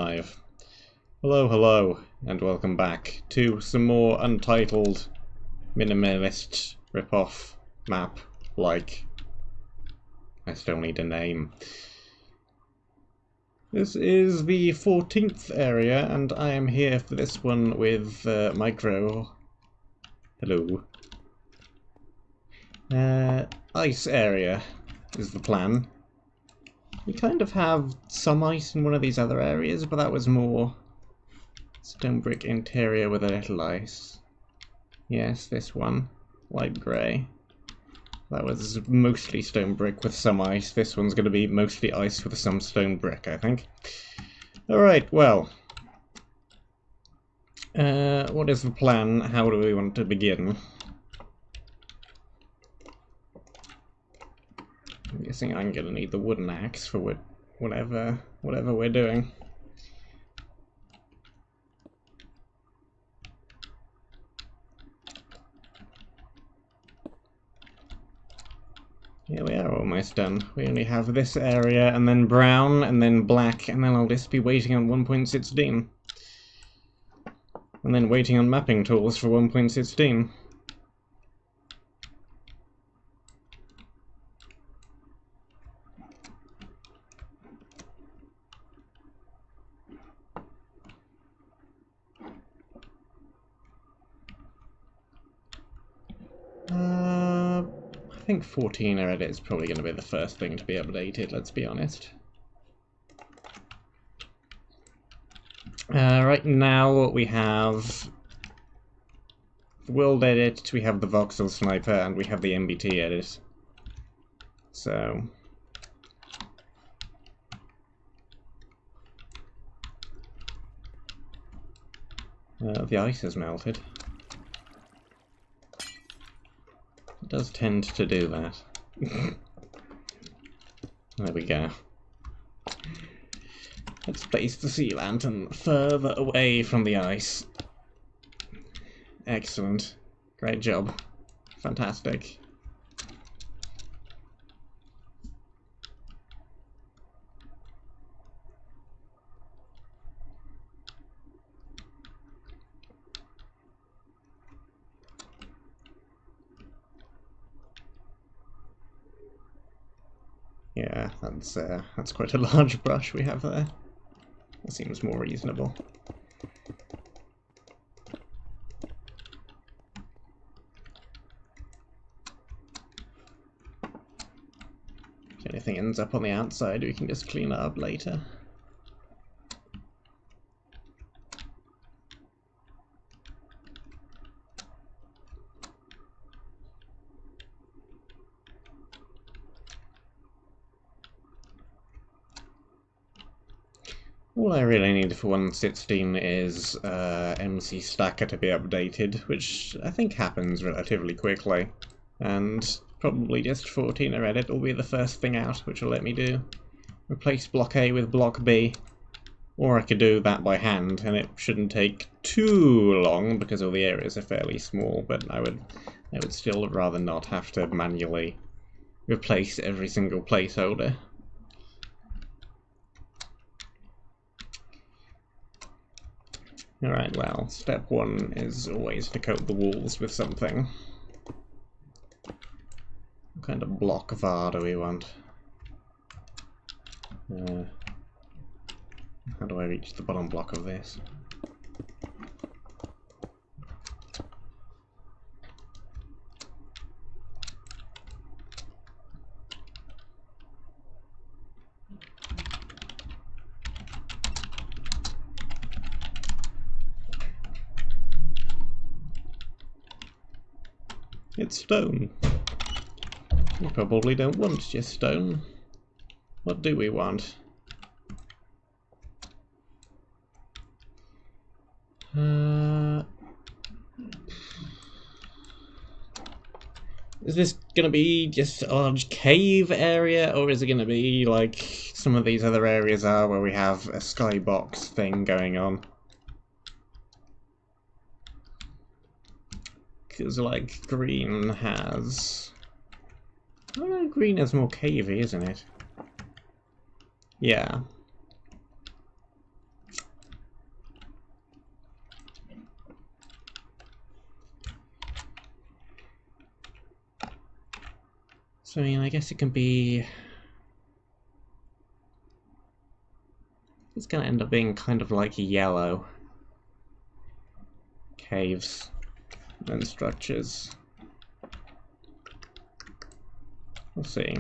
live. Hello, hello, and welcome back to some more Untitled Minimalist ripoff map-like. I still need a name. This is the 14th area, and I am here for this one with Micro. Hello. Ice area is the plan. We kind of have some ice in one of these other areas, but that was more stone brick interior with a little ice. Yes, this one. Light grey. That was mostly stone brick with some ice. This one's going to be mostly ice with some stone brick, I think. Alright, well. What is the plan? How do we want to begin? I'm guessing I'm going to need the wooden axe for whatever we're doing. Yeah, we are almost done. We only have this area, and then brown, and then black, and then I'll just be waiting on 1.16. And then waiting on mapping tools for 1.16. I think 14 edit is probably going to be the first thing to be updated, let's be honest. Right now we have the world edit, we have the voxel sniper, and we have the MBT edit. So the ice has melted. It does tend to do that. There we go. Let's place the sea lantern further away from the ice. Excellent. Great job. Fantastic. Yeah, that's quite a large brush we have there. That seems more reasonable. If anything ends up on the outside, we can just clean it up later. All I really need for 1.16 is MC Stacker to be updated, which I think happens relatively quickly, and probably just 14 edit will be the first thing out, which will let me do replace block A with block B, or I could do that by hand, and it shouldn't take too long because all the areas are fairly small, but I would still rather not have to manually replace every single placeholder. Alright, well, step one is always to coat the walls with something. What kind of block var do we want? How do I reach the bottom block of this? It's stone. We probably don't want just stone. What do we want? Is this gonna be just a large cave area, or is it gonna be like some of these other areas are where we have a skybox thing going on? Because like green has... Oh no, green is more cavey, isn't it? Yeah. So, I mean, I guess it can be... It's gonna end up being kind of like yellow. Caves and structures. We'll see.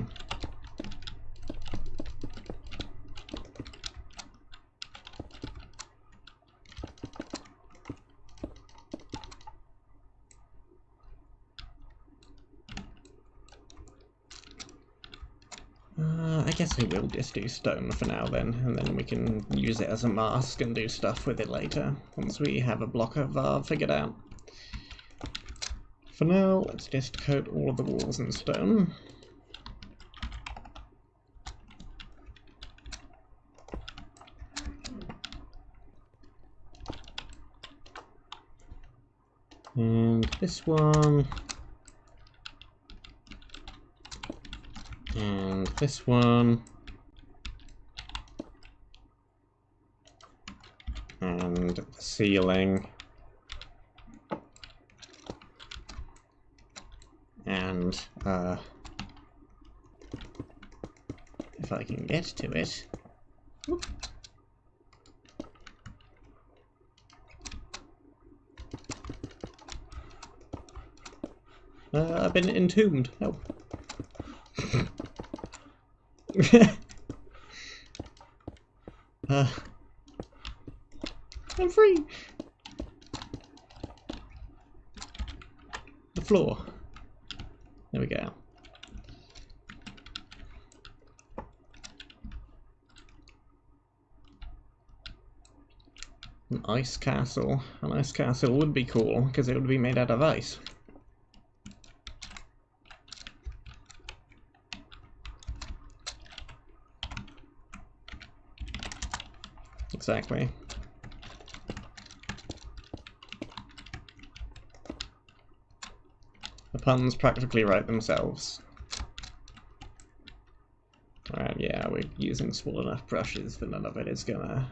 I guess we will just do stone for now then, and then we can use it as a mask and do stuff with it later, once we have a block of figured out. For now, let's just coat all of the walls in stone. And this one. And this one. And the ceiling. And, if I can get to it. Whoop. I've been entombed. Oh. I'm free! The floor. There we go. An ice castle. An ice castle would be cool, because it would be made out of ice. Exactly. The puns practically write themselves. Alright, yeah, we're using small enough brushes that none of it is gonna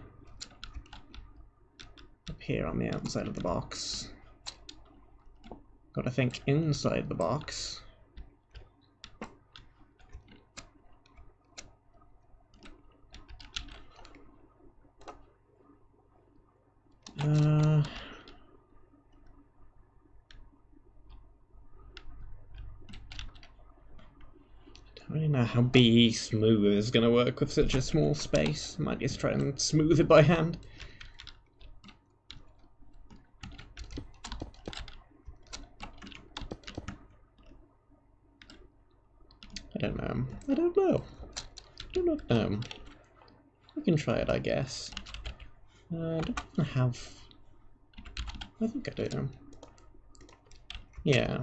appear on the outside of the box. Gotta think inside the box. I don't really know how BE Smooth is going to work with such a small space. I might just try and smooth it by hand. I don't know. I don't know. I do not know. We can try it, I guess. I don't have... I think I do. Yeah.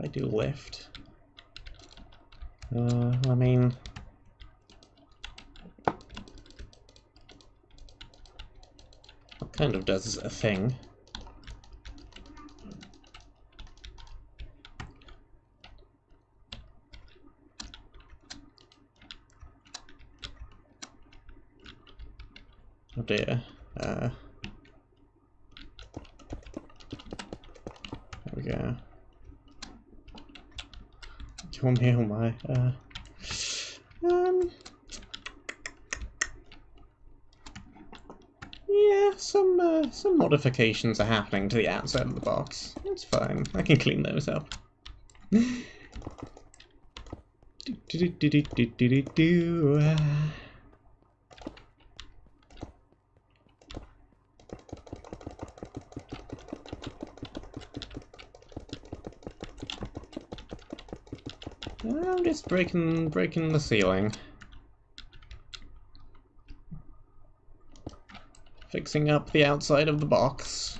I do lift. I mean... It kind of does a thing. Oh dear. There we go. Oh my, oh my. Yeah, some modifications are happening to the outside of the box. That's fine. I can clean those up. I'm just breaking the ceiling. Fixing up the outside of the box.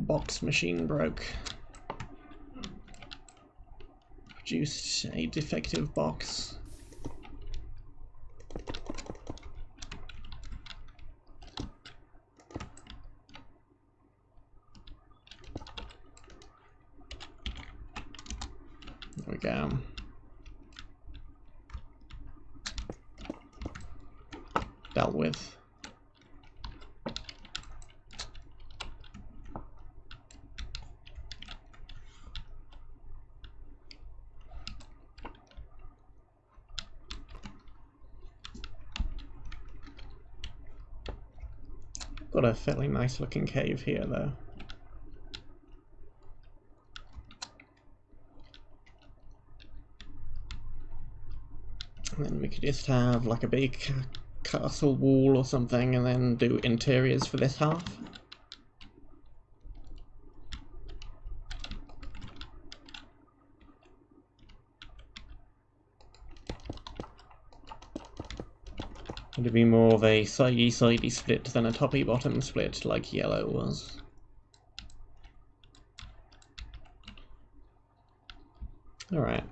box machine broke. Produced a defective box. There we go. Dealt with. Got a fairly nice looking cave here though. And then we could just have like a big castle wall or something and then do interiors for this half. Would it be more of a sidey-sidey split than a toppy-bottom split like yellow was? Alright.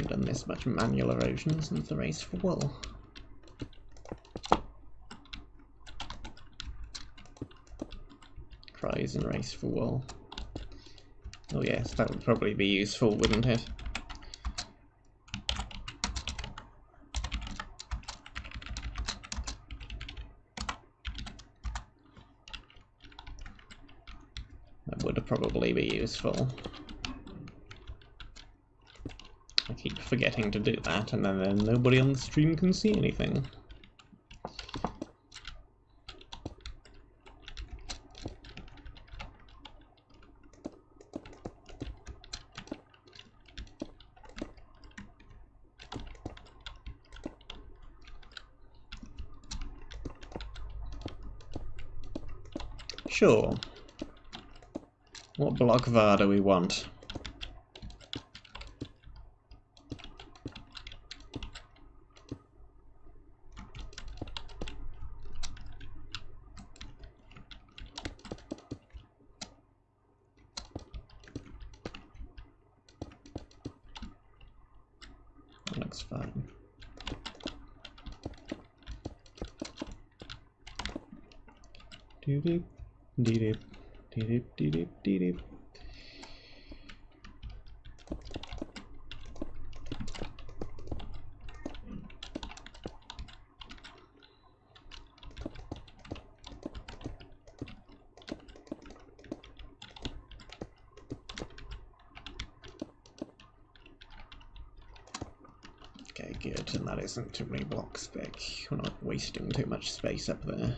Done this much manual erosion since the race for wool. Cries and race for wool. Oh yes, that would probably be useful, wouldn't it? That would probably be useful. I keep forgetting to do that, and then nobody on the stream can see anything. Sure. What block var do we want? Looks fine. Doo-doop, dee-doop, dee-doop, dee-doop, dee-doop. Okay, good, and that isn't too many blocks big. We're not wasting too much space up there.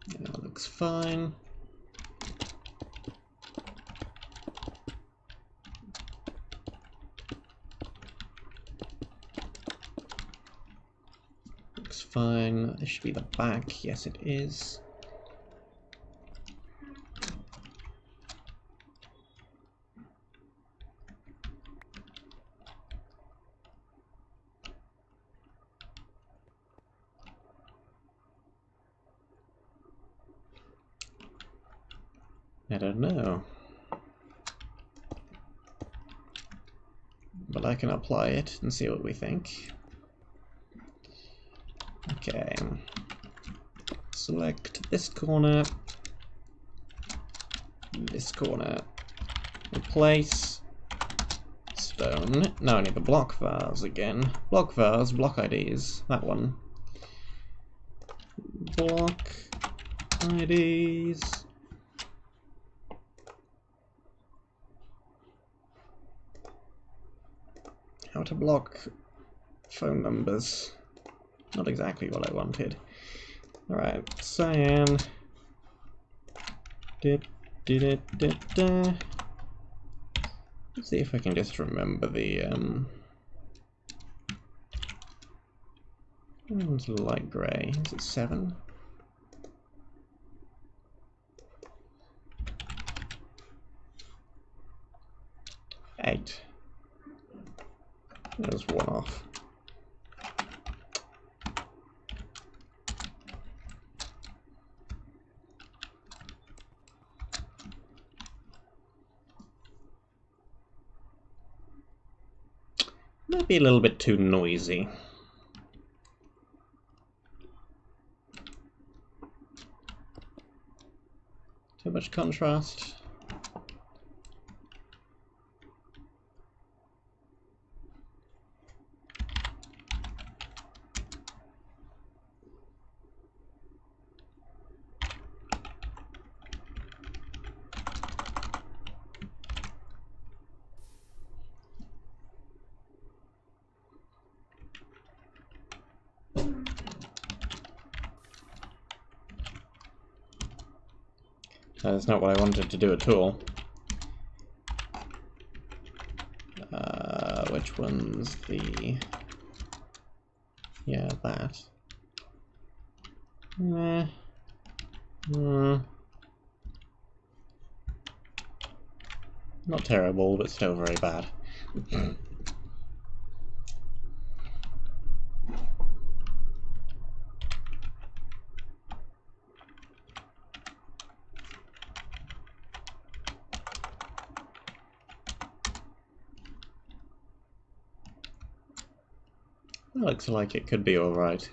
Yeah, that looks fine. Looks fine. This should be the back. Yes, it is. I don't know. But I can apply it and see what we think. Okay. Select this corner. This corner. Replace. Stone. No, I need the block vars again. Block vars, block IDs. That one. Block IDs. How to block phone numbers. Not exactly what I wanted. Alright, cyan. Let's see if I can just remember the it's light grey. Is it 7? Eight. There's one off. Might be a little bit too noisy. Too much contrast. That's not what I wanted to do at all. Which one's the... Yeah, that. Not terrible, but still very bad. Looks like it could be alright.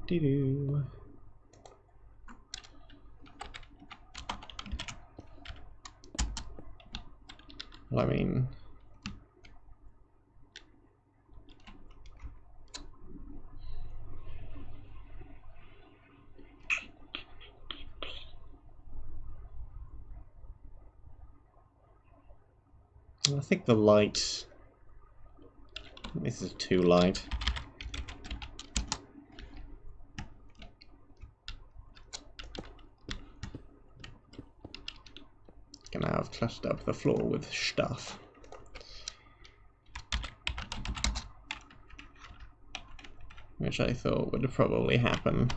Do. Well, I mean, I think the light, this is too light. Now I've clustered up the floor with stuff. Which I thought would probably happen.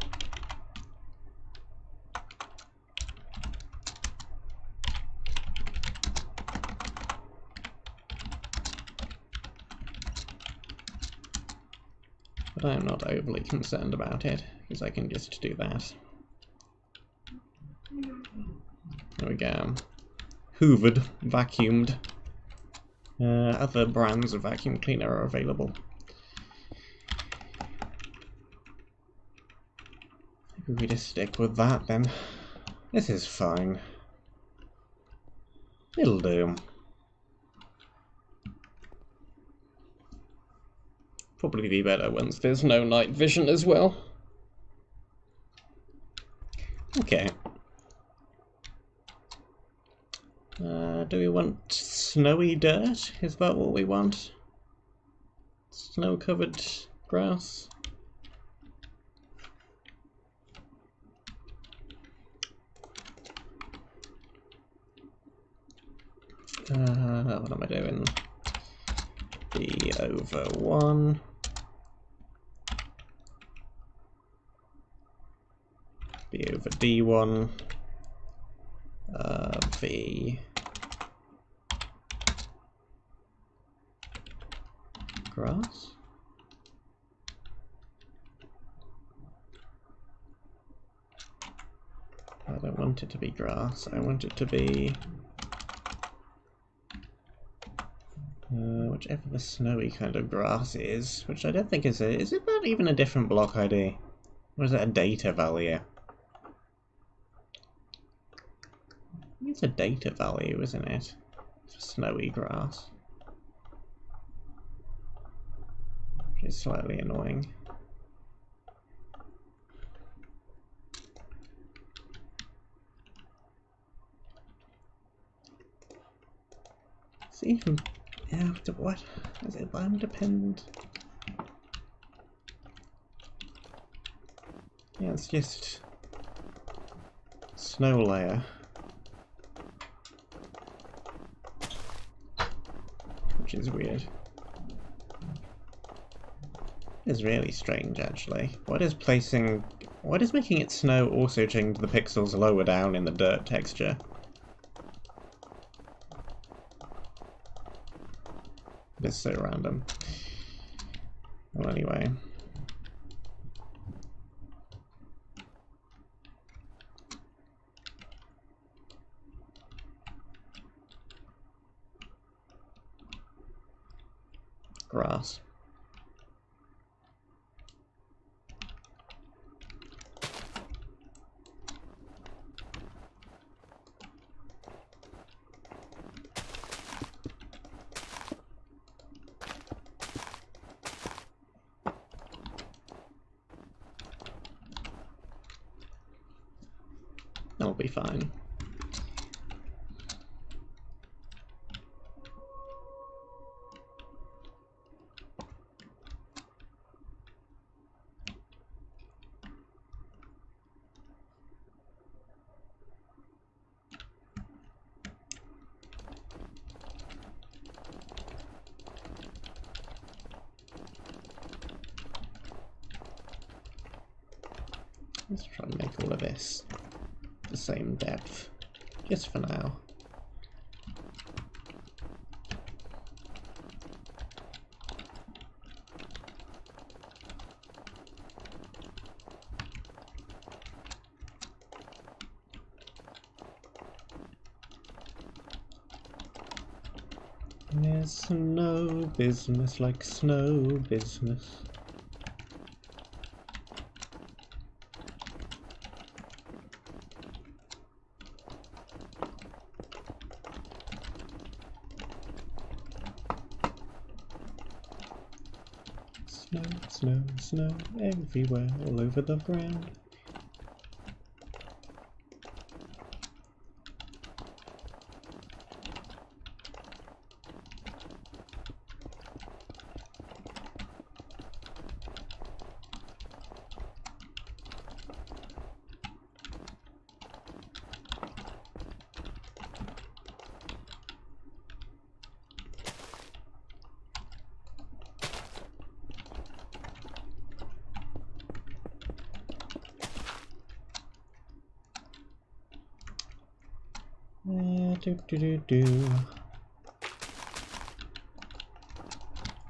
But I'm not overly concerned about it, because I can just do that. There we go. Hoovered, vacuumed. Other brands of vacuum cleaner are available. Maybe we just stick with that then. This is fine. It'll do. Probably be better once there's no night vision as well. Okay. Do we want snowy dirt? Is that what we want? Snow-covered grass? What am I doing? B over 1. B over D1. V. Grass? I don't want it to be grass, I want it to be whichever the snowy kind of grass is, which I don't think is is it that even a different block ID? Or is it a data value? it's a data value, isn't it? For snowy grass. Which is slightly annoying. It's even... yeah, what? Is it biome dependent? Yeah, it's just... snow layer. Which is weird. It's really strange, actually. What is making it snow also change the pixels lower down in the dirt texture? It's so random. Well, anyway. Grass. That'll be fine. Let's try and make all of this the same depth, just for now. There's no business like snow business. Snow, snow, snow everywhere, all over the ground.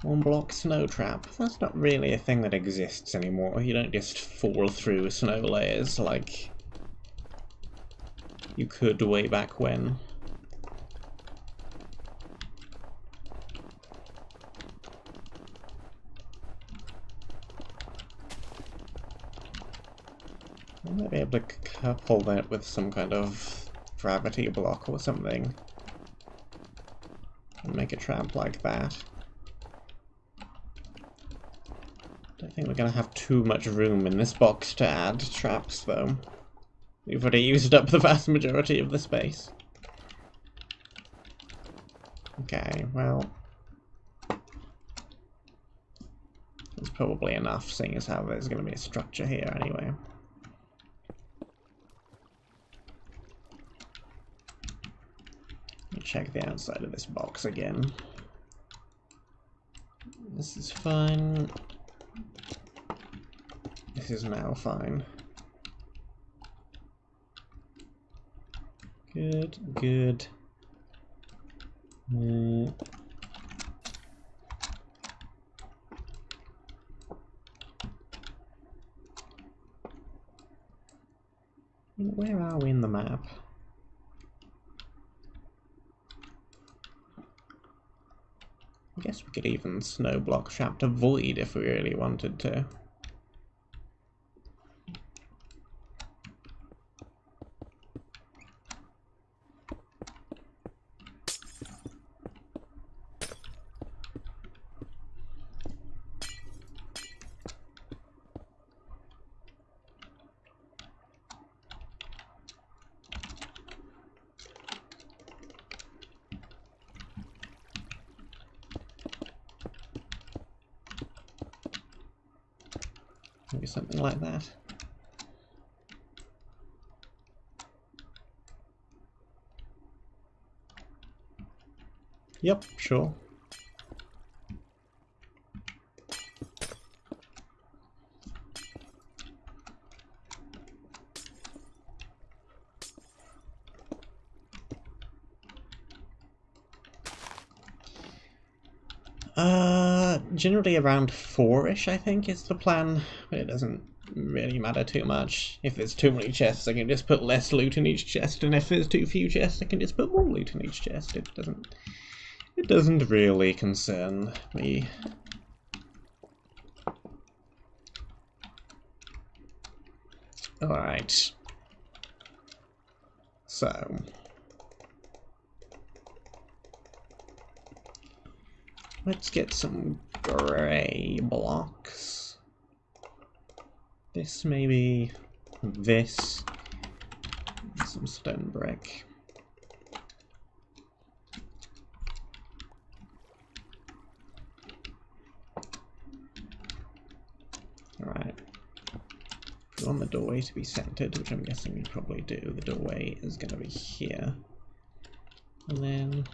One block snow trap. That's not really a thing that exists anymore. You don't just fall through snow layers like you could way back when. I might be able to couple that with some kind of gravity block or something and make a trap like that. Don't think we're gonna have too much room in this box to add traps though. We've already used up the vast majority of the space. Okay, well, it's probably enough, seeing as how there's going to be a structure here anyway. Let me check the outside of this box again. This is fine. This is now fine. Good, good. Where are we in the map? I guess we could even snow block chapter void if we really wanted to. Maybe something like that. Yep, sure. Generally around 4-ish, I think, is the plan, but it doesn't really matter too much. If there's too many chests, I can just put less loot in each chest, and if there's too few chests, I can just put more loot in each chest. It doesn't really concern me. Alright. So... let's get some grey blocks. This maybe, this, and some stone brick. Alright. We want the doorway to be centered, which I'm guessing we probably do. The doorway is going to be here. And then...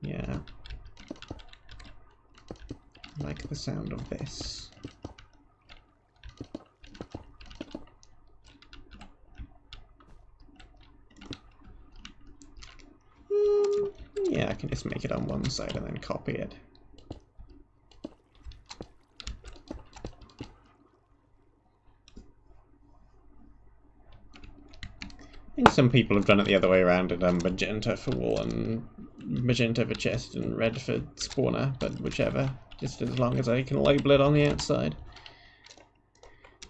yeah. I like the sound of this. Yeah, I can just make it on one side and then copy it. I think some people have done it the other way around and done magenta for wall and magenta for chest and red for spawner, but whichever, just as long as I can label it on the outside.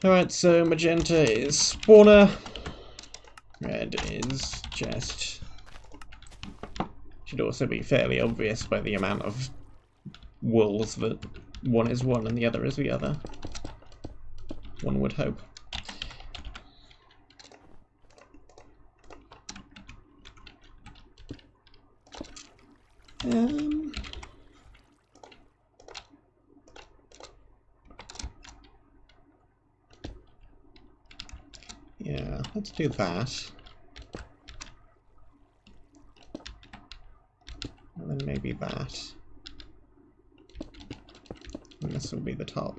Alright, so magenta is spawner, red is chest. Should also be fairly obvious by the amount of walls that one is one and the other is the other. One would hope. Yeah, let's do that. And then maybe that. And this will be the top.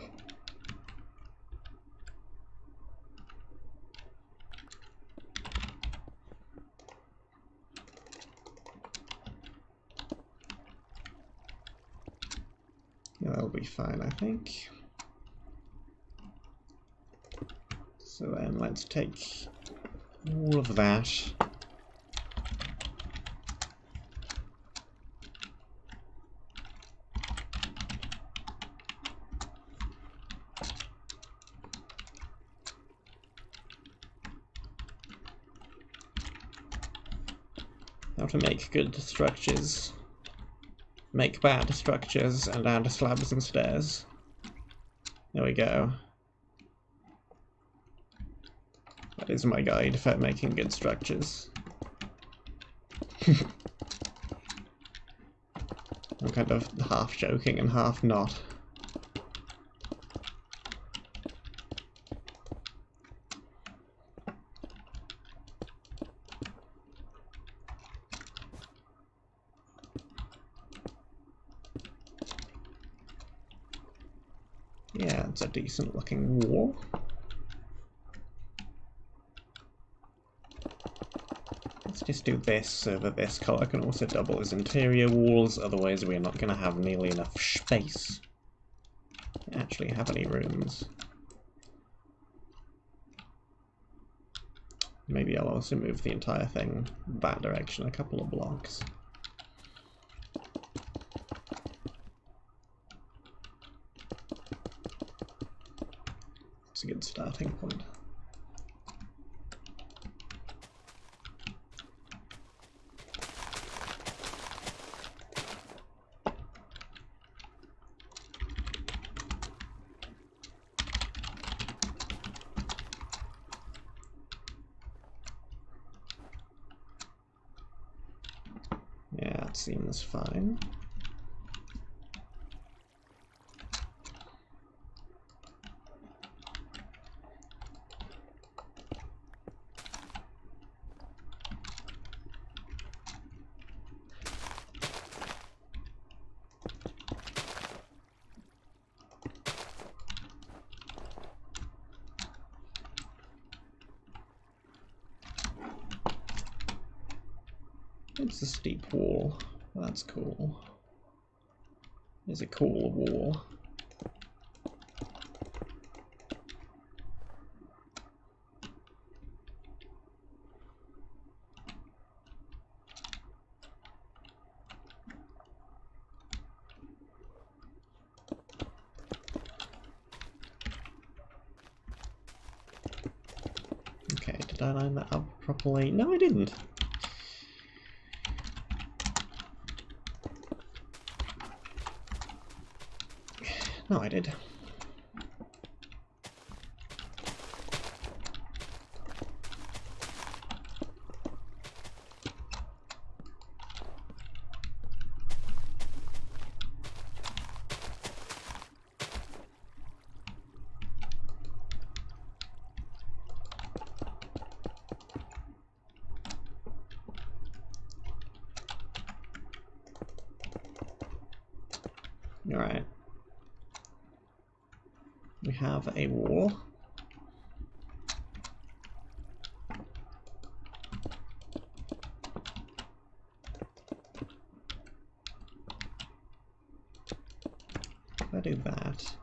Yeah, that'll be fine, I think. So then let's take all of that. How to make good structures. Make bad structures and add slabs and stairs. There we go. That is my guide for making good structures. I'm kind of half joking and half not. Yeah, it's a decent looking wall. Let's just do this so that this colour can also double as interior walls, otherwise we're not going to have nearly enough space to actually have any rooms. Maybe I'll also move the entire thing that direction a couple of blocks. It's a good starting point. Yeah, it seems fine. It's a steep wall. That's cool. It's a cool wall. Okay, did I line that up properly? No, I didn't. No, I did. Alright. We have a wall. If I do that.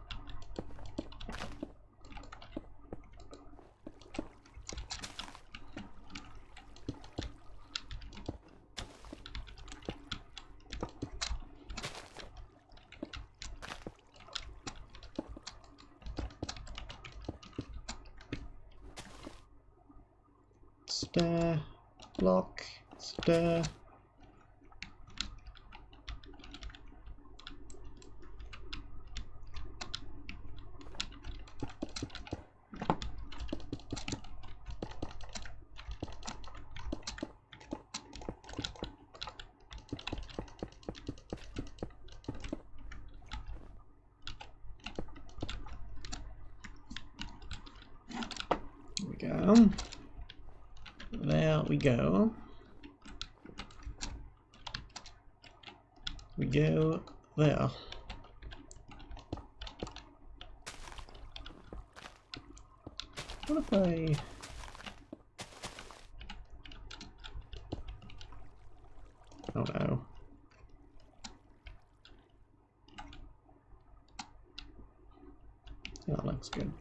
Stair, block, stair. There we go. There we go. We go there. What if I... Oh no. That looks good.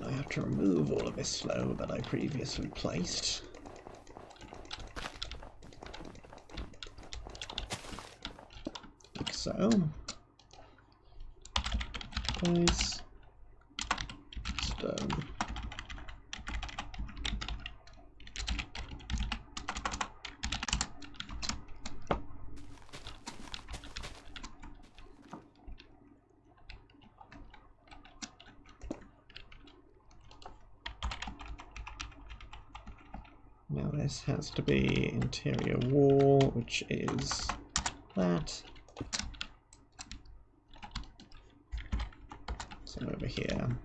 I have to remove all of this flow that I previously placed. Like so. Place stone. Now this has to be interior wall, which is that. So over here.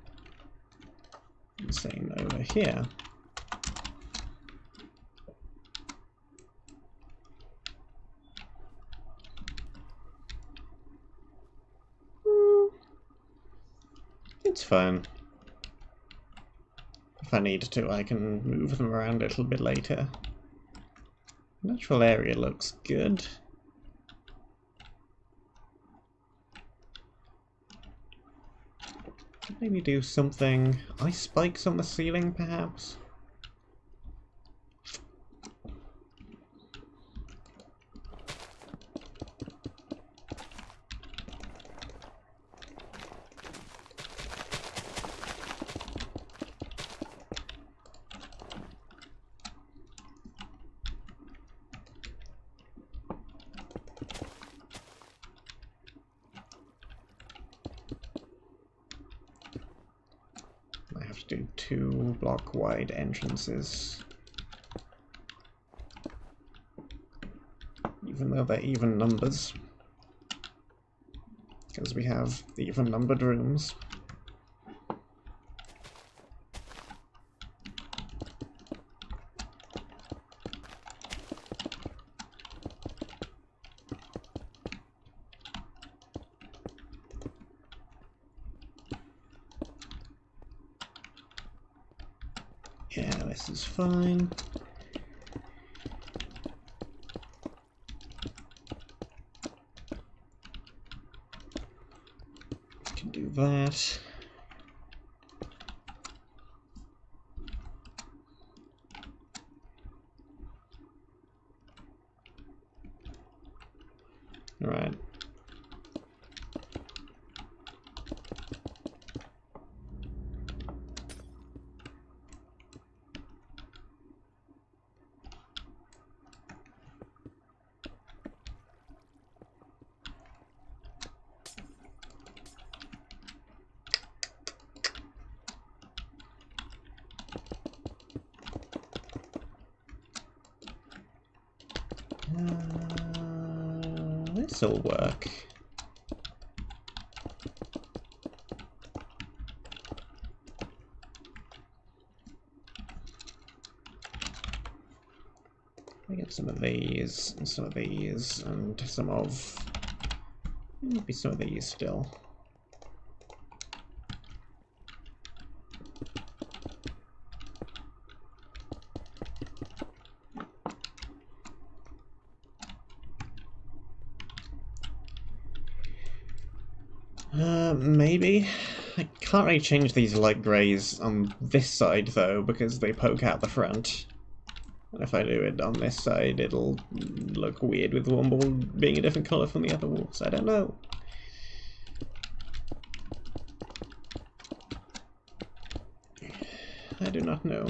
And same over here. It's fine. If I need to, I can move them around a little bit later. The natural area looks good. Could maybe do something. Ice spikes on the ceiling, perhaps? I have to do 2 block wide entrances. Even though they're even numbers. Because we have even numbered rooms. This is fine. Can do that. All right. This'll work. I get some of these, and some of these, and some of... maybe some of these still. Maybe. I can't really change these light greys on this side though, because they poke out the front. And if I do it on this side, it'll look weird with one wall being a different colour from the other walls. I don't know. I do not know.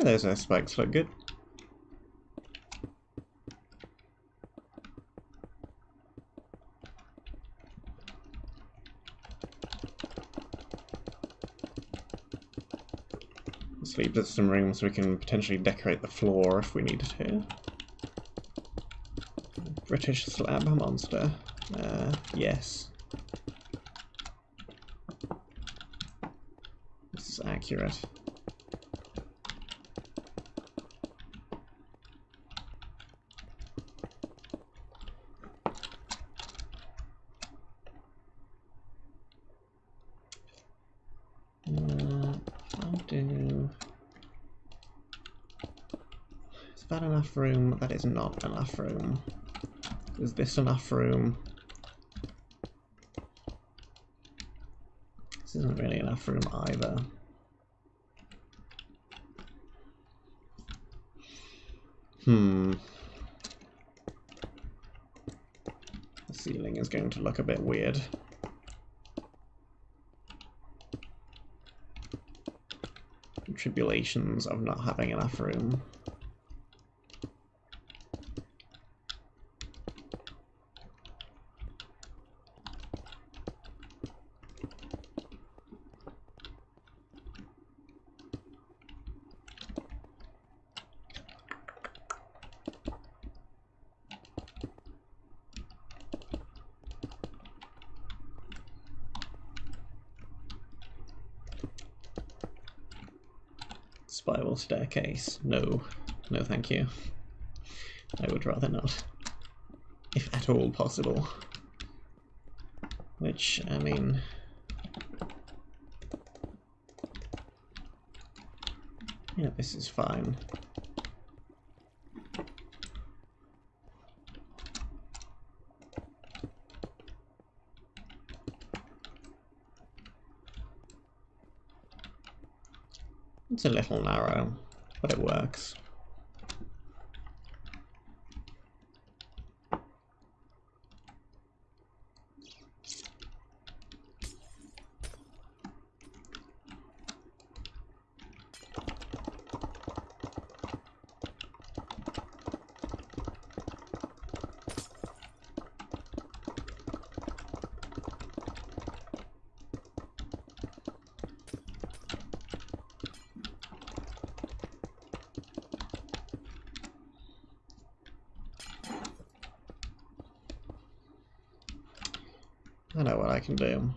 Yeah, those spikes look good. Let's leave us some room so we can potentially decorate the floor if we needed to. British slab monster. Yes. This is accurate. I'll do... is that enough room? That is not enough room. Is this enough room? This isn't really enough room either. The ceiling is going to look a bit weird. Tribulations of not having enough room. Spiral staircase. No. No thank you. I would rather not. If at all possible. Which, I mean... yeah, this is fine. It's a little narrow, but it works. I know what I can do.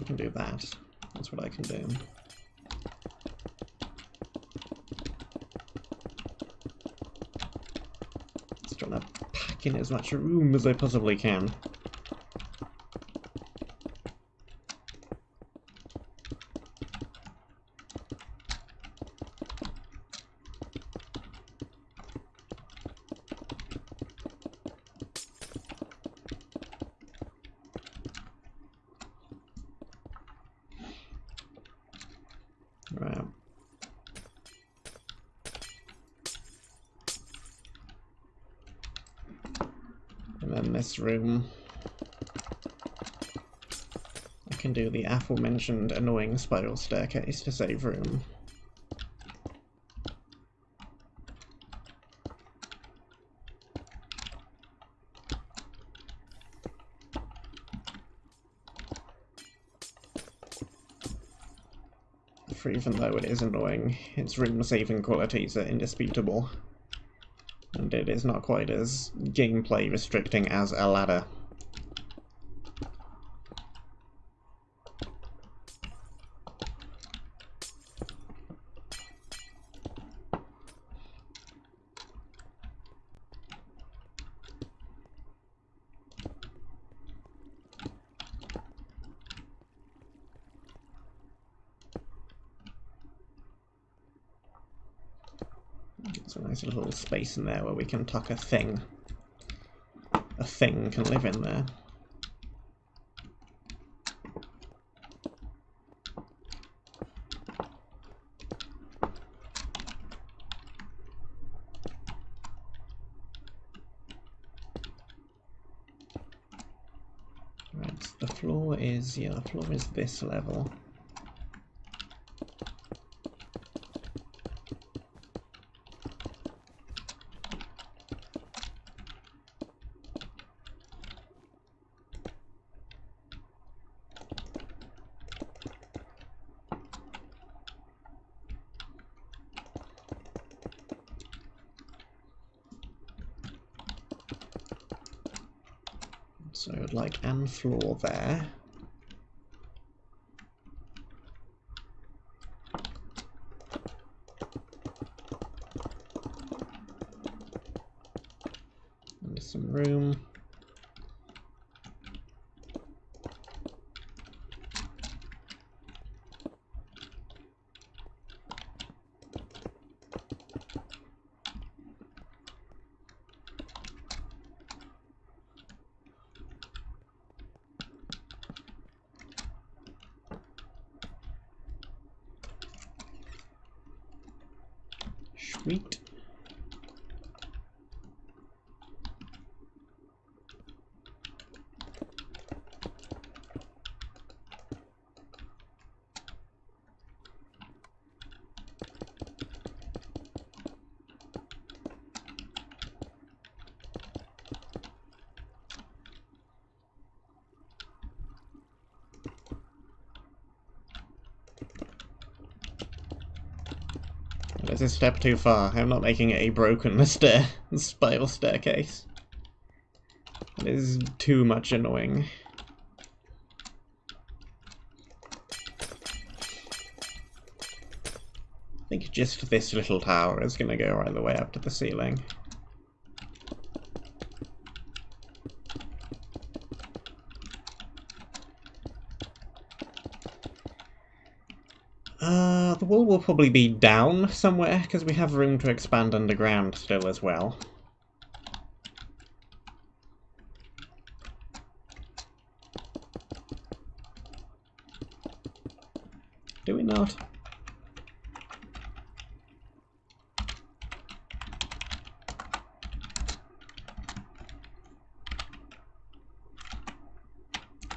can do that. That's what I can do. Just trying to pack in as much room as I possibly can. Right. And then this room, I can do the aforementioned annoying spiral staircase to save room. For even though it is annoying, its room-saving qualities are indisputable, and it is not quite as gameplay restricting as a ladder. There's a nice little space in there where we can tuck a thing. A thing can live in there. Right, the floor is, yeah, the floor is this level. So like an floor there. And some room. Sweet. This is a step too far. I'm not making it a broken spiral staircase. It is too much annoying. I think just this little tower is going to go right the way up to the ceiling. The wall will probably be down somewhere, because we have room to expand underground still as well. Do we not?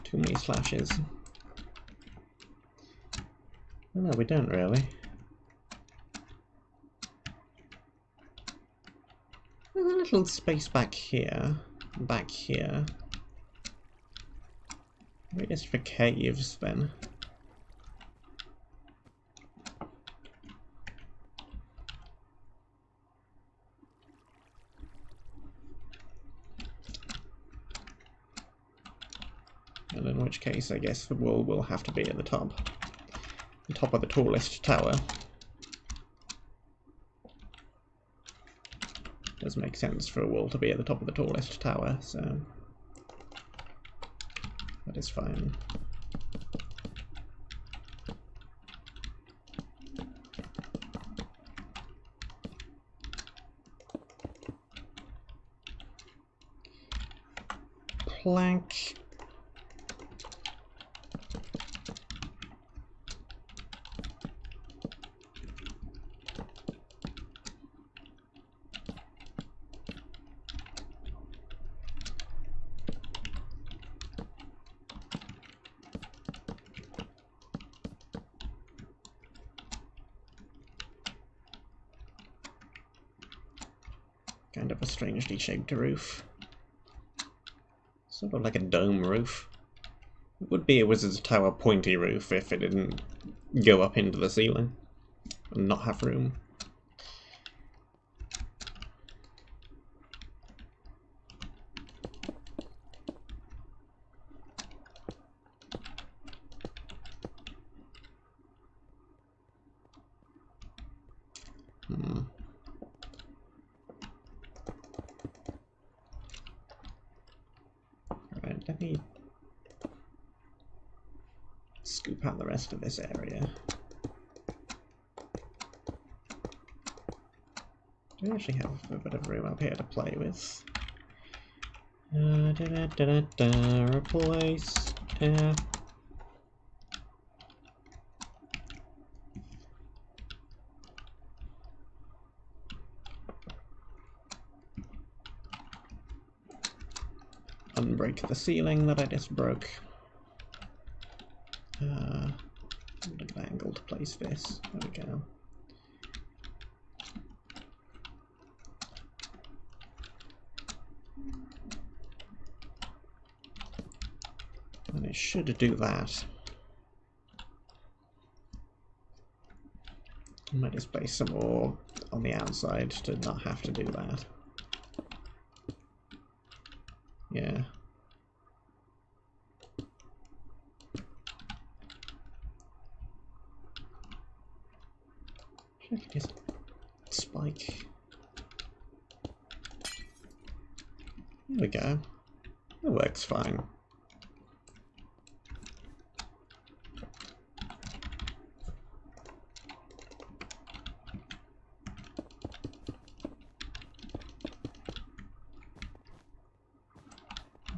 Too many slashes. No, we don't really. There's a little space back here. Back here. Maybe just for caves then. A little in which case I guess the wall will have to be at the top of the tallest tower. Does make sense for a wall to be at the top of the tallest tower, so that is fine. Plank. Kind of a strangely shaped roof. Sort of like a dome roof. It would be a Wizard's Tower pointy roof if it didn't go up into the ceiling and not have room. Alright, let me scoop out the rest of this area. Do we actually have a bit of room up here to play with? Replace tap. Unbreak the ceiling that I just broke. An angle to place this. There we go. And it should do that. I might just place some more on the outside to not have to do that. Yeah. I could just spike. There we go. That works fine.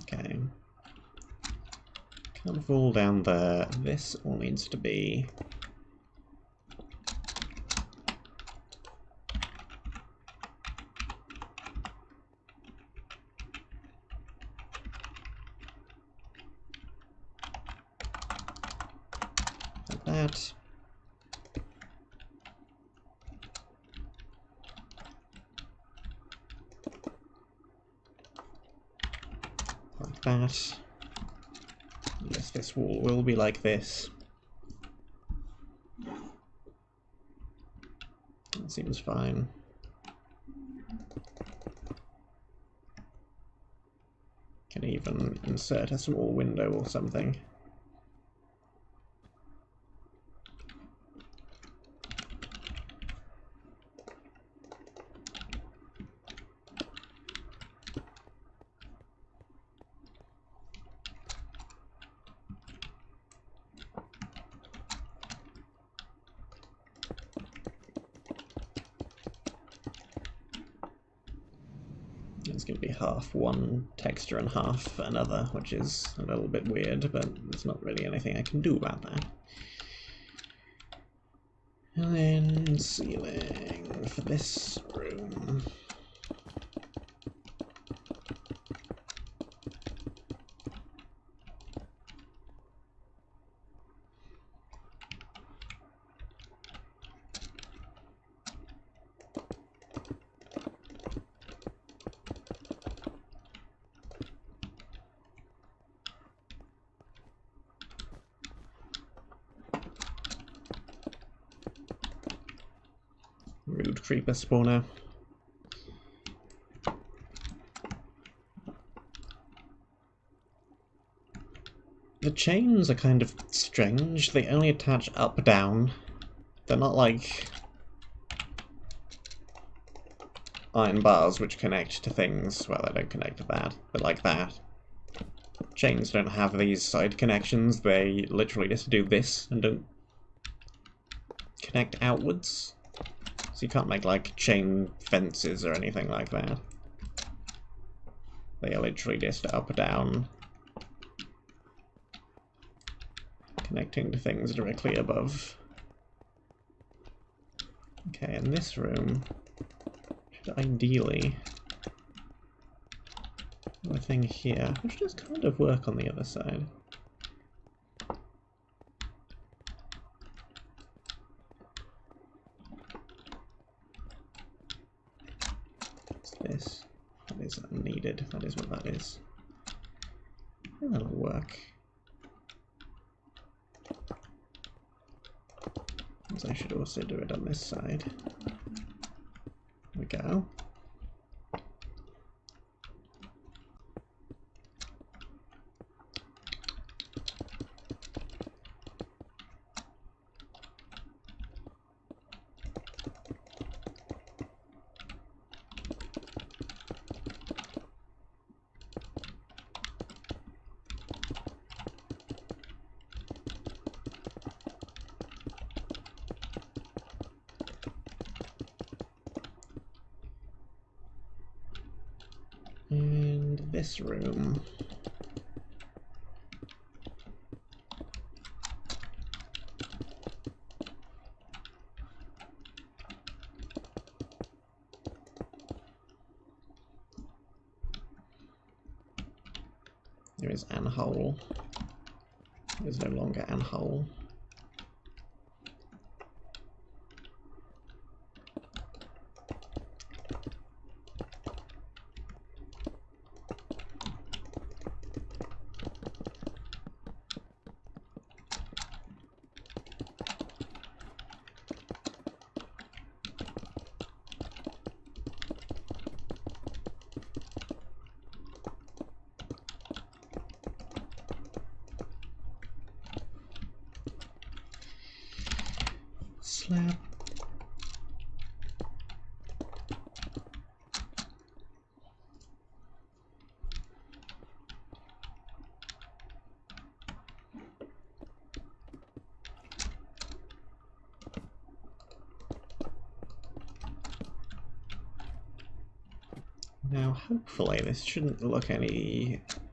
Okay. Can't fall down there. This all needs to be like that. Like that. Yes, this wall will be like this. That seems fine. Can even insert a small window or something. It's going to be half one texture and half another, which is a little bit weird, but there's not really anything I can do about that. And then ceiling for this room. Rude creeper spawner. The chains are kind of strange. They only attach up-down. They're not like iron bars which connect to things. Well, they don't connect to that, but like that. Chains don't have these side connections. They literally just do this and don't connect outwards. So you can't make like chain fences or anything like that. They are literally just up-down, connecting to things directly above. Okay, in this room, should ideally have a thing here, which does kind of work on the other side. What's this? That is unneeded, that is what that is. Yeah, that'll work. I should also do it on this side. There we go. And this room. There is an hole. There's no longer an hole. Slap. Now, hopefully this shouldn't look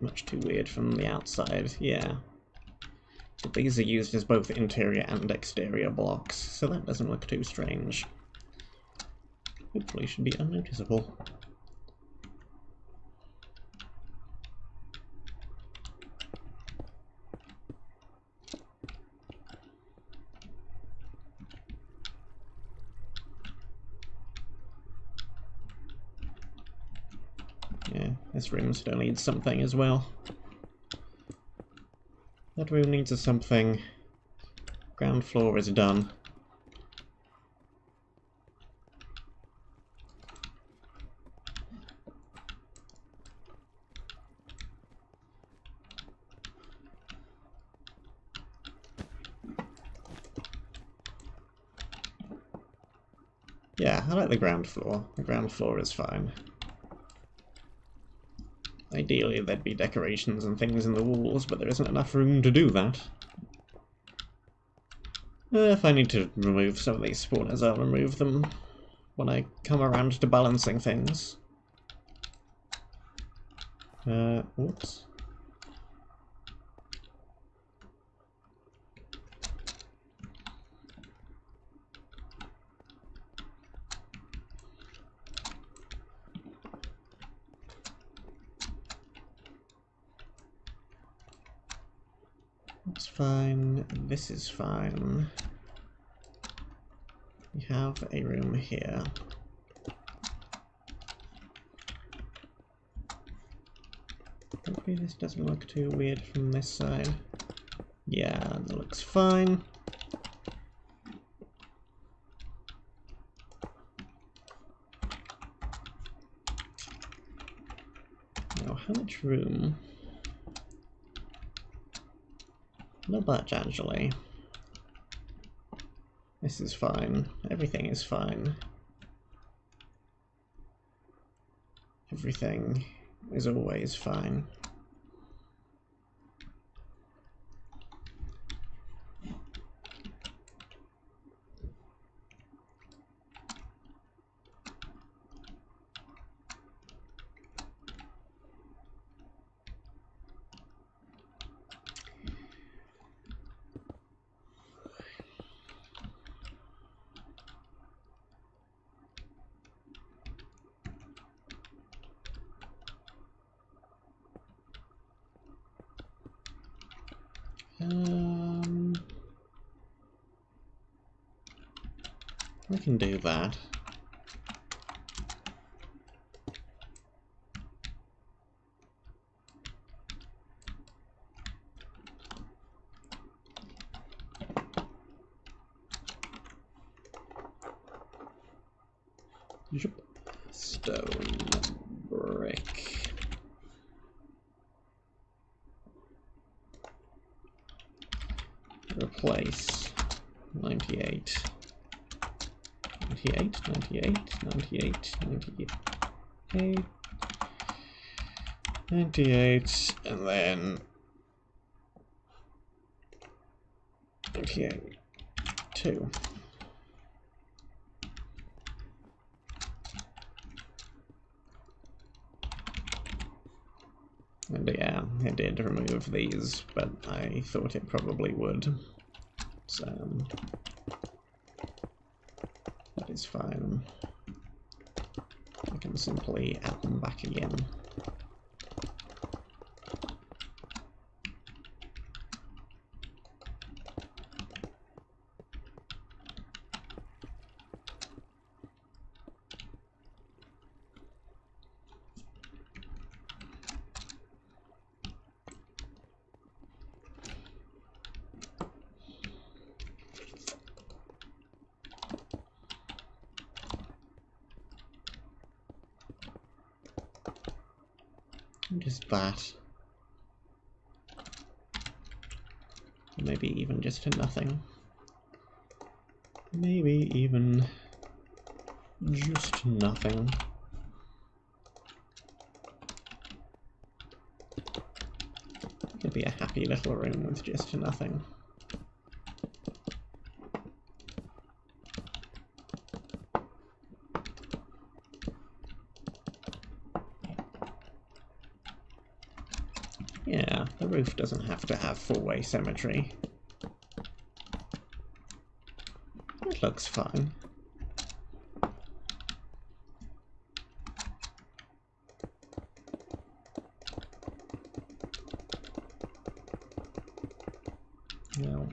much too weird from the outside, yeah. But these are used as both interior and exterior blocks, so that doesn't look too strange. Hopefully should be unnoticeable. Yeah, this room still needs something as well. That room needs a something. Ground floor is done. Yeah, I like the ground floor. The ground floor is fine. Ideally, there'd be decorations and things in the walls, but there isn't enough room to do that. If I need to remove some of these spawners, I'll remove them when I come around to balancing things. Whoops. That's fine, this is fine. We have a room here. Hopefully this doesn't look too weird from this side. Yeah, that looks fine. Now, how much room? Not much, actually. This is fine. Everything is fine. Everything is always fine. We can do that. Yep. Stone, brick. Replace 98. 98, 98, 98, 98, 98, and then 98, 2. And yeah, it did remove these, but I thought it probably would. So that is fine. I can simply add them back again. Just that. Maybe even just to nothing. Maybe even just nothing. Could be a happy little room with just nothing. Yeah, the roof doesn't have to have four-way symmetry. It looks fine. No.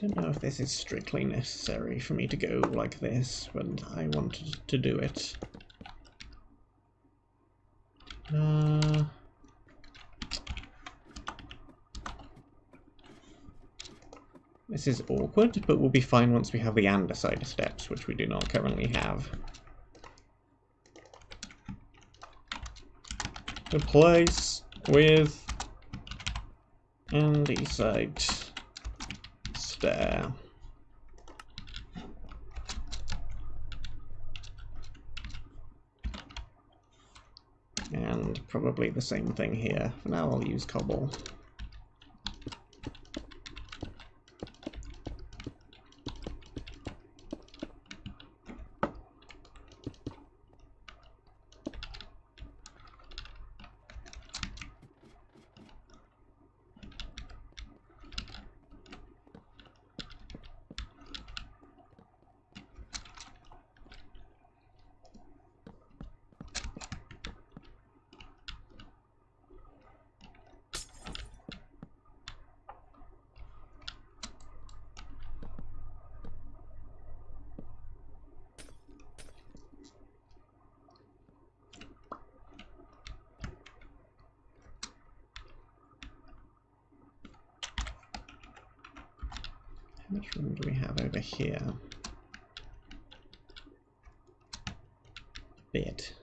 I don't know if this is strictly necessary for me to go like this, but I wanted to do it. This is awkward, but we'll be fine once we have the andesite steps, which we do not currently have. Replace with andesite stair. And probably the same thing here. For now I'll use cobble. How much room do we have over here? Bit.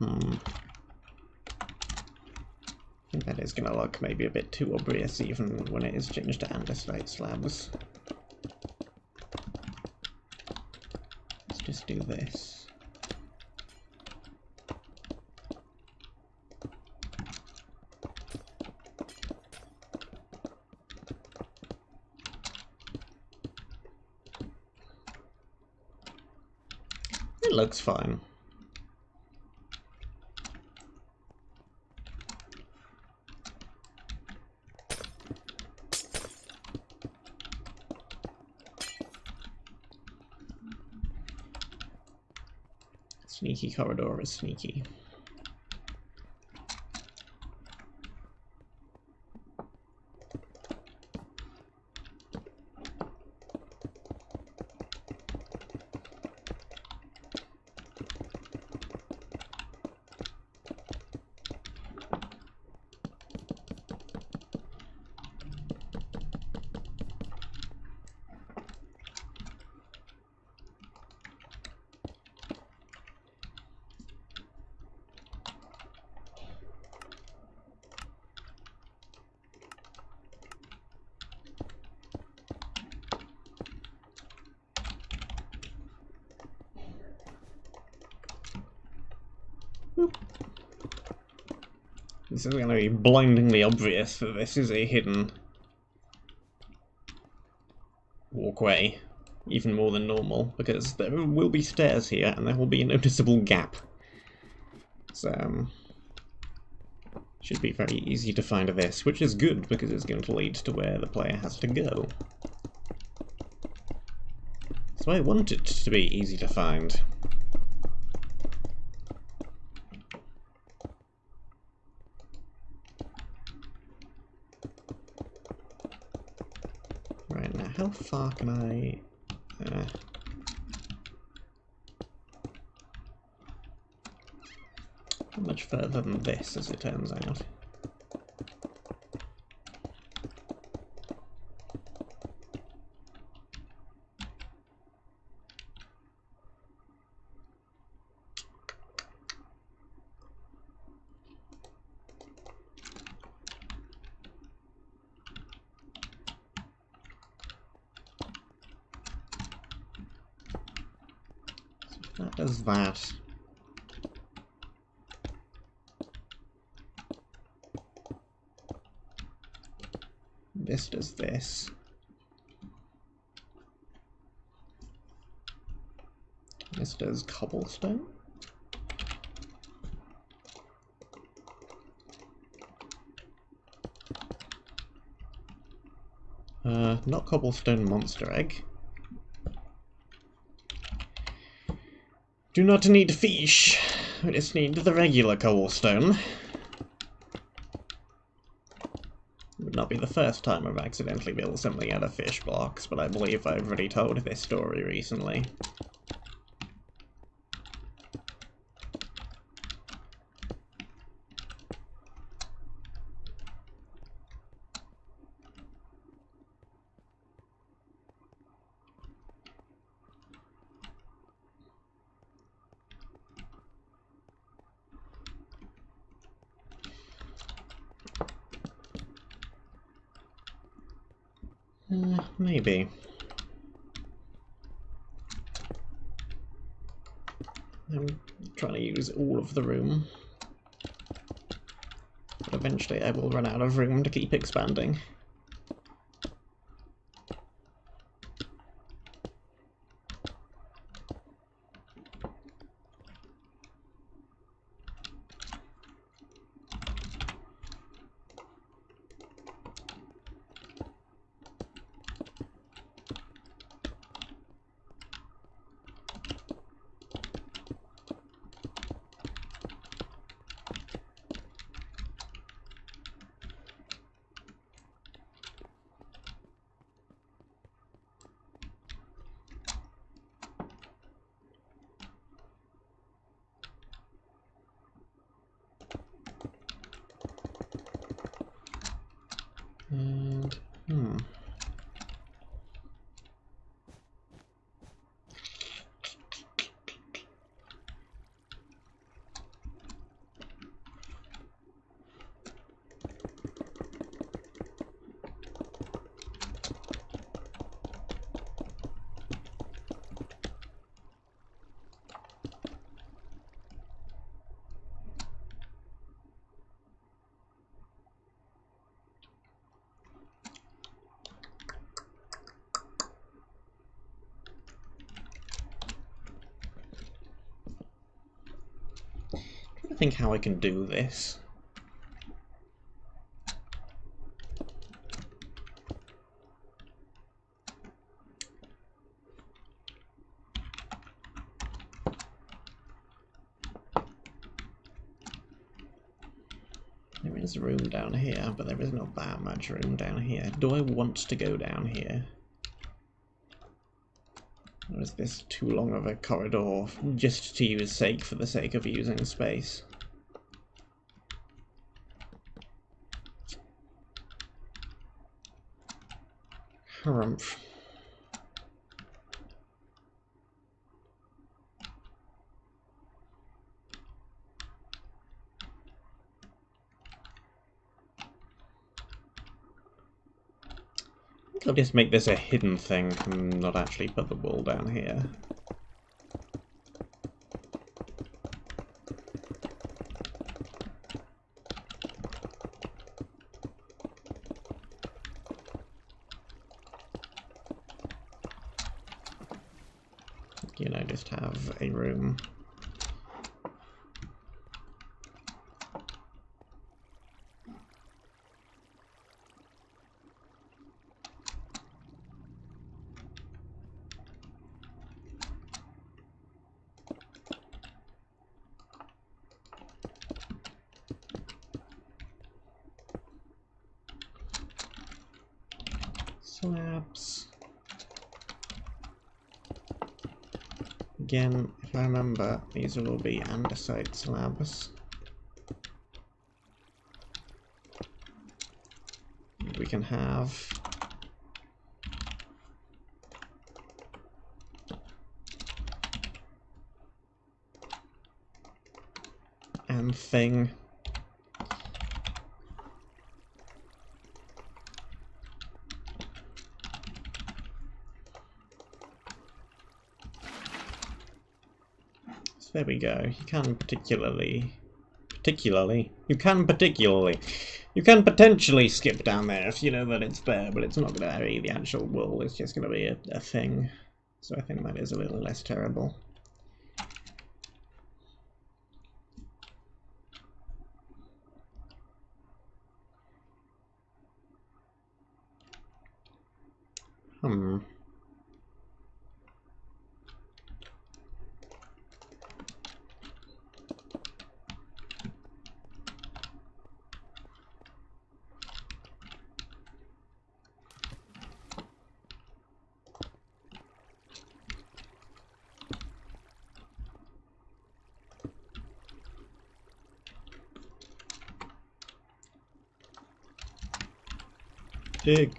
I think that is going to look maybe a bit too obvious even when it is changed to andesite slabs. Let's just do this. It looks fine. Sneaky corridor is sneaky. This is going to be blindingly obvious that this is a hidden walkway, even more than normal, because there will be stairs here and there will be a noticeable gap. So, should be very easy to find this, which is good because it's going to lead to where the player has to go. So I want it to be easy to find. Right, now how far can I... not much further than this, as it turns out. So that does that. This does this. This does cobblestone. Not cobblestone monster egg. Do not need fish. We just need the regular cobblestone. Would not be the first time I've accidentally built something out of fish blocks, but I believe I've already told this story recently. Maybe. I'm trying to use all of the room. But eventually I will run out of room to keep expanding. think how I can do this. There is room down here, but there is not that much room down here. Do I want to go down here? Or is this too long of a corridor just to use for the sake of using space? Harumph. I'll just make this a hidden thing and not actually put the wall down here. You know, just have a room. Slabs. Again, if I remember, these will all be andesite slabs. We can have and thing. There we go. You can potentially skip down there if you know that it's there, but it's not going to be the actual wall, it's just going to be a thing. So I think that is a little less terrible. Dig.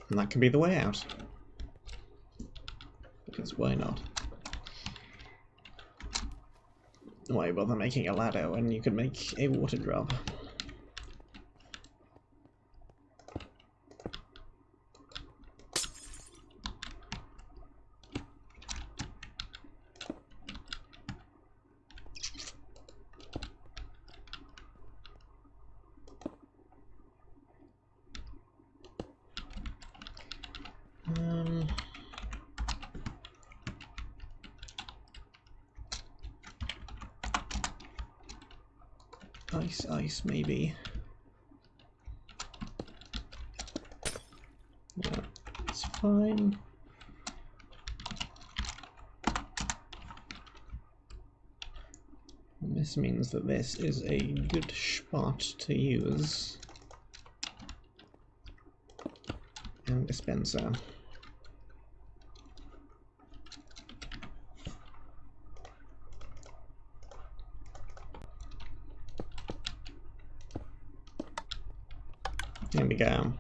And that can be the way out. Because why not? Why bother making a ladder when you could make a water drop? Ice, maybe. Yeah, it's fine. And this means that this is a good spot to use and dispenser. There we go.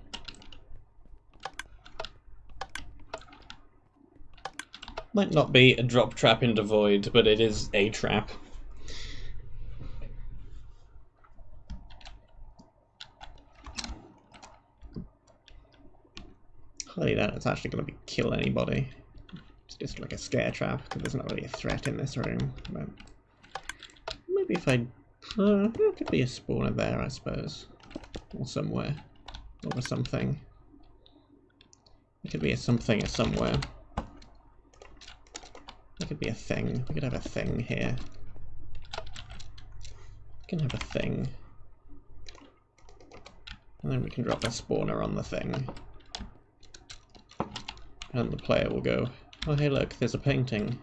Might not be a drop trap into void, but it is a trap. Hardly that it's actually going to kill anybody. It's just like a scare trap, because there's not really a threat in this room. But maybe if I... there could be a spawner there, I suppose. Or somewhere. Or something. It could be a something or somewhere. It could be a thing. We could have a thing here. can have a thing. And then we can drop a spawner on the thing. And the player will go, oh hey look, there's a painting.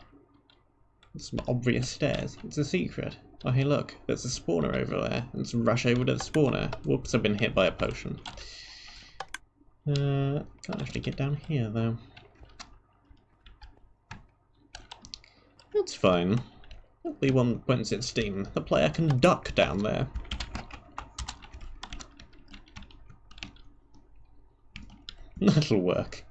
There's some obvious stairs. It's a secret. Oh hey look, there's a spawner over there. Let's rush over to the spawner. Whoops, I've been hit by a potion. Can't actually get down here though. That's fine. Hopefully once it's Steam, the player can duck down there. That'll work.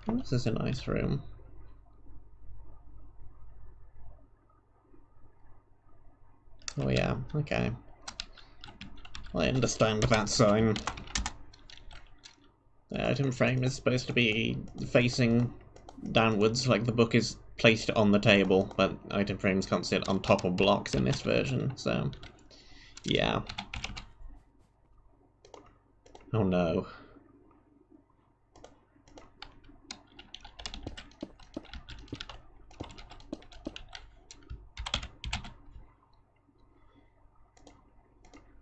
Oh, this is a nice room. Oh yeah, okay. I understand that sign. The item frame is supposed to be facing downwards, like the book is placed on the table, but item frames can't sit on top of blocks in this version, so yeah. Oh no.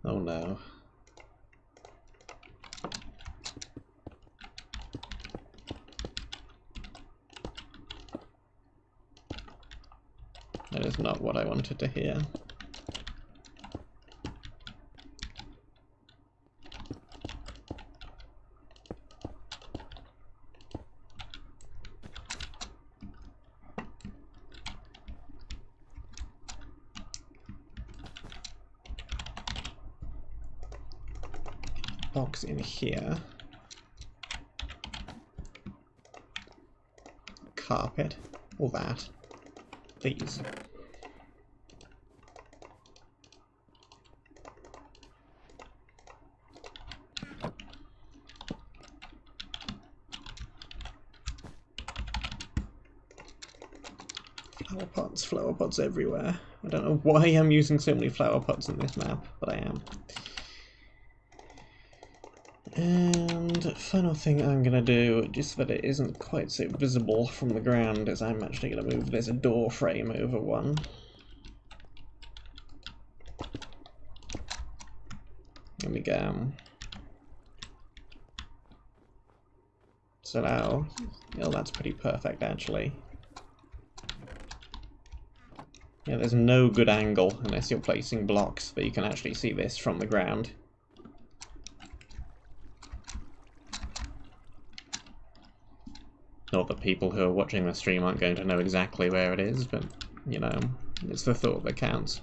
Oh no. That is not what I wanted to hear. Box in here. Carpet. All that. These. Flower pots everywhere. I don't know why I'm using so many flower pots in this map, but I am. And final thing I'm gonna do, just so that it isn't quite so visible from the ground, is I'm actually gonna move this door frame over one. There we go. So now, oh, that's pretty perfect actually. Yeah, there's no good angle unless you're placing blocks that you can actually see this from the ground. Not that people who are watching the stream aren't going to know exactly where it is, but, you know, it's the thought that counts.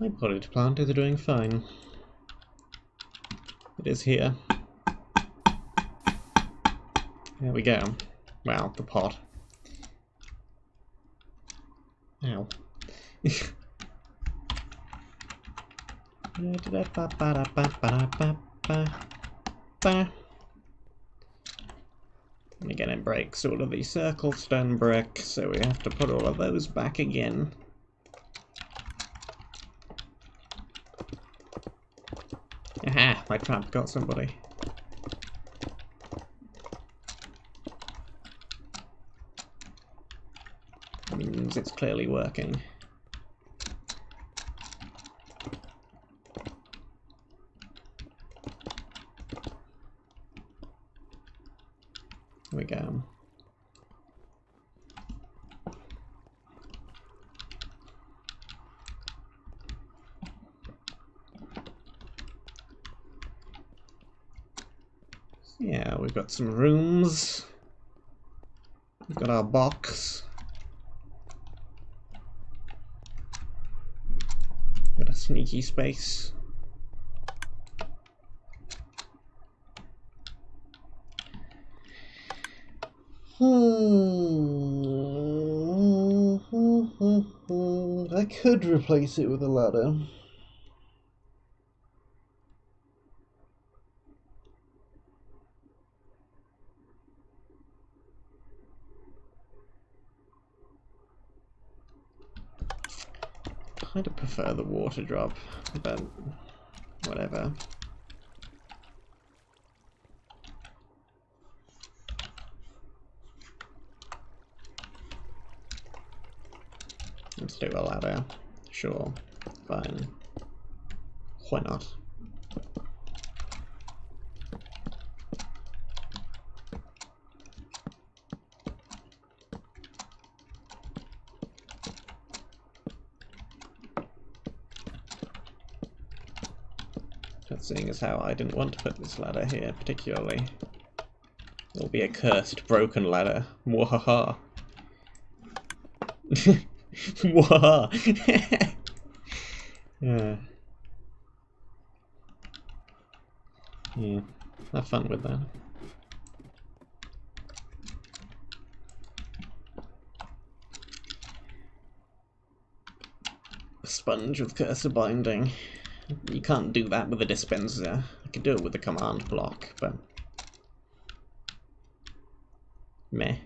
My potted plant is doing fine. It is here. There we go. Wow, the pot. Ow. And again, it breaks all of these circle stone brick, so we have to put all of those back again. Aha! My trap got somebody. Means it's clearly working. Here we go. Yeah, we've got some rooms. We've got our box. Got a sneaky space. I could replace it with a ladder. I'd prefer the water drop, but whatever. Let's do a ladder. Sure. Fine. Why not? Just seeing as how I didn't want to put this ladder here particularly. It'll be a cursed, broken ladder. Mwahaha. Mwahaha. Yeah. Yeah. Have fun with that. A sponge with cursor binding. You can't do that with a dispenser. I could do it with a command block, but meh.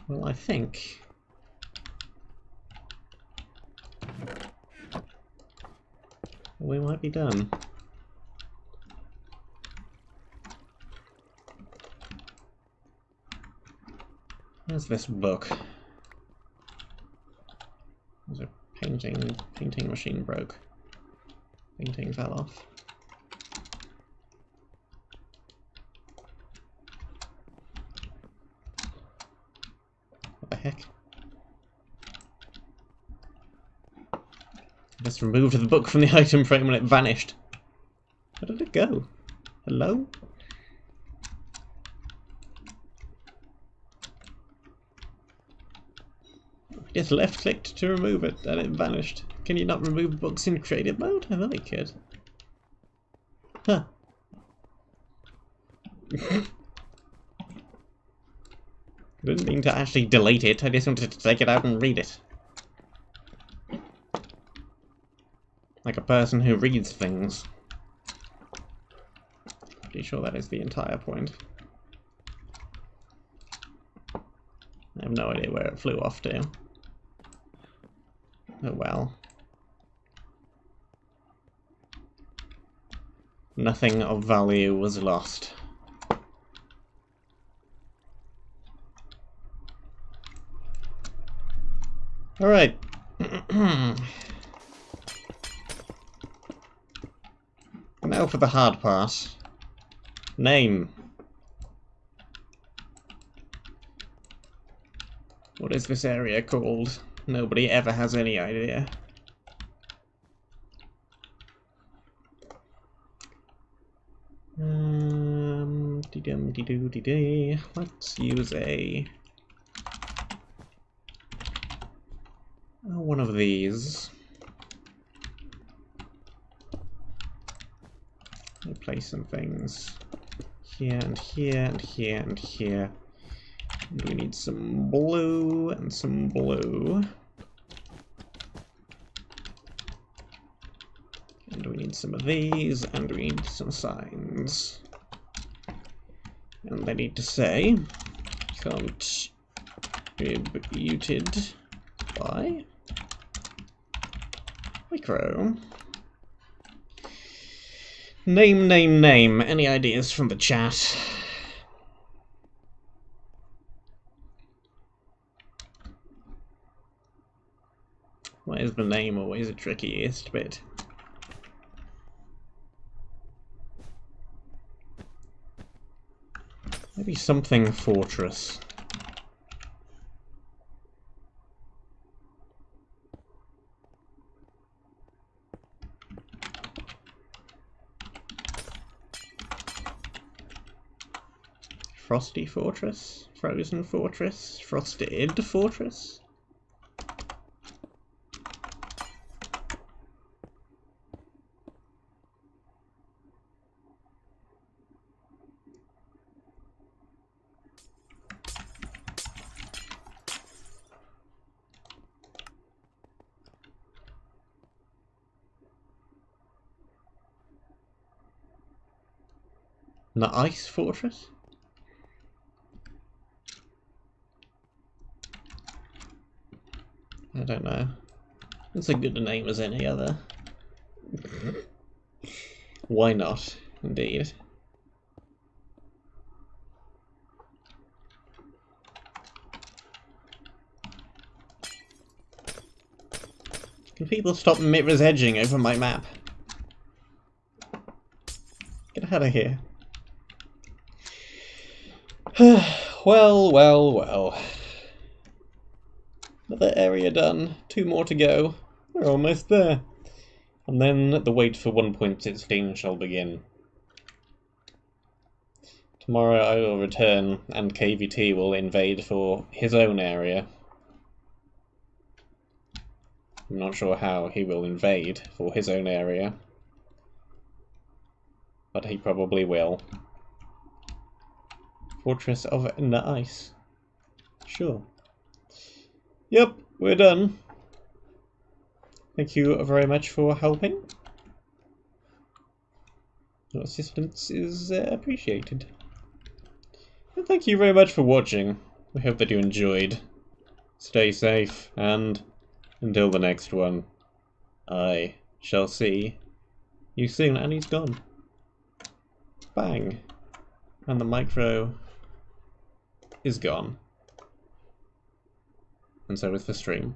Well, I think we might be done. Where's this book? There's a painting machine broke. Painting fell off. What the heck? I just removed the book from the item frame and it vanished. Where did it go? Hello? Just left clicked to remove it and it vanished. Can you not remove books in creative mode? I thought you could. Huh. Didn't mean to actually delete it, I just wanted to take it out and read it. Like a person who reads things. Pretty sure that is the entire point. I have no idea where it flew off to. Oh well. Nothing of value was lost. Alright. Now for the hard part. Name. What is this area called? Nobody ever has any idea. Dee-dum-dee-doo-dee-dee. Let's use one of these. Let me place some things here and here and here and here. And we need some blue and some blue. And we need some of these, and we need some signs. And they need to say, contributed by micro. Name, name, name. Any ideas from the chat? Why is the name always the trickiest bit? Maybe something fortress. Frosty fortress? Frozen fortress? Frosted fortress? The ice fortress? I don't know. It's a good name as any other. Why not, indeed. Can people stop mirrors edging over my map? Get out of here. Well, well, well. Another area done. 2 more to go. We're almost there. And then the wait for 1.16 shall begin. Tomorrow I will return, and KVT will invade for his own area. I'm not sure how he will invade for his own area, but he probably will. Fortress of the Ice. Sure. Yep, we're done. Thank you very much for helping. Your assistance is appreciated. And thank you very much for watching. I hope that you enjoyed. Stay safe, and until the next one, I shall see you soon. And he's gone. Bang. And the micro is gone. And so is the stream.